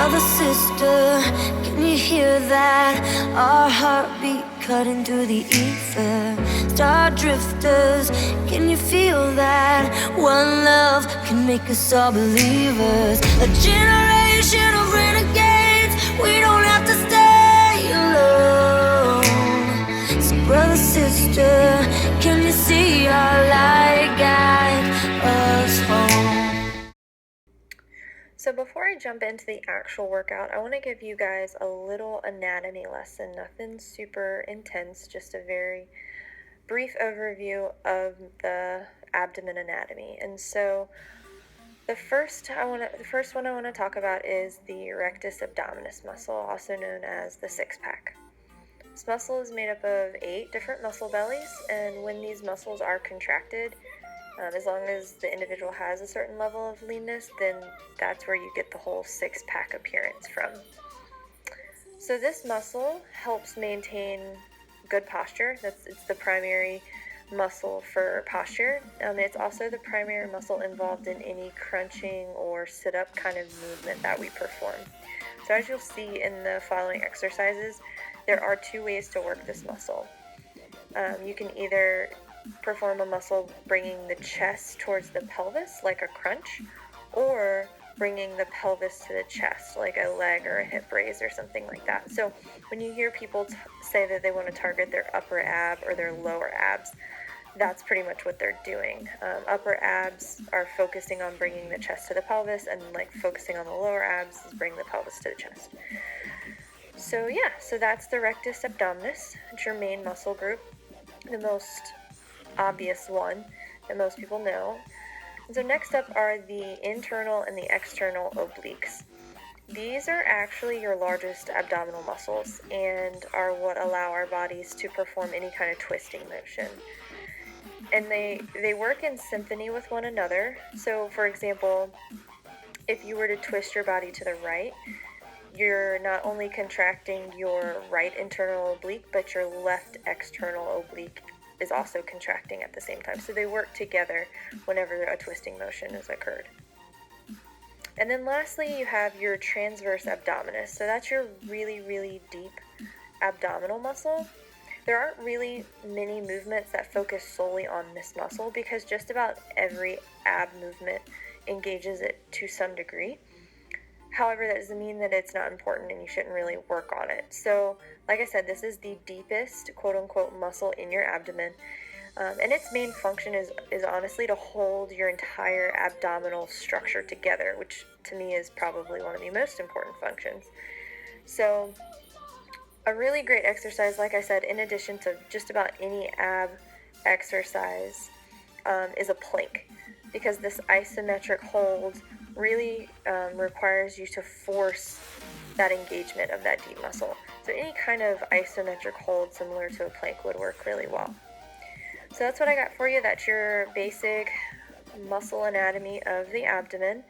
Brother, sister, can you hear that? Our heartbeat cutting through the ether. Star drifters, can you feel that? One love can make us all believers. A generation of renegades, we don't have to stay alone. So brother, sister, can you see our light guide us home? So before I jump into the actual workout, I want to give you guys a little anatomy lesson. Nothing super intense, just a very brief overview of the abdomen anatomy. And so the first one I want to talk about is the rectus abdominis muscle, also known as the six-pack. This muscle is made up of 8 different muscle bellies, and when these muscles are contracted, as long as the individual has a certain level of leanness, then that's where you get the whole six-pack appearance from. So this muscle helps maintain good posture. It's the primary muscle for posture. It's also the primary muscle involved in any crunching or sit-up kind of movement that we perform. So as you'll see in the following exercises, there are 2 ways to work this muscle. You can either perform a muscle bringing the chest towards the pelvis like a crunch, or bringing the pelvis to the chest like a leg or a hip raise or something like that. So when you hear people say that they want to target their upper ab or their lower abs, that's pretty much what they're doing. Upper abs are focusing on bringing the chest to the pelvis, and like focusing on the lower abs is bringing the pelvis to the chest. So that's the rectus abdominis. It's your main muscle group, the most obvious one that most people know. And so next up are the internal and the external obliques. These are actually your largest abdominal muscles and are what allow our bodies to perform any kind of twisting motion. And they work in symphony with one another. So for example, if you were to twist your body to the right, you're not only contracting your right internal oblique, but your left external oblique is also contracting at the same time. So they work together whenever a twisting motion has occurred. And then lastly, you have your transverse abdominis. So that's your really, really deep abdominal muscle. There aren't really many movements that focus solely on this muscle because just about every ab movement engages it to some degree. However, that doesn't mean that it's not important and you shouldn't really work on it. So, like I said, this is the deepest, quote-unquote, muscle in your abdomen. And its main function is honestly to hold your entire abdominal structure together, which to me is probably one of the most important functions. So, a really great exercise, like I said, in addition to just about any ab exercise, is a plank. Because this isometric hold really requires you to force that engagement of that deep muscle. So any kind of isometric hold similar to a plank would work really well. So that's what I got for you. That's your basic muscle anatomy of the abdomen.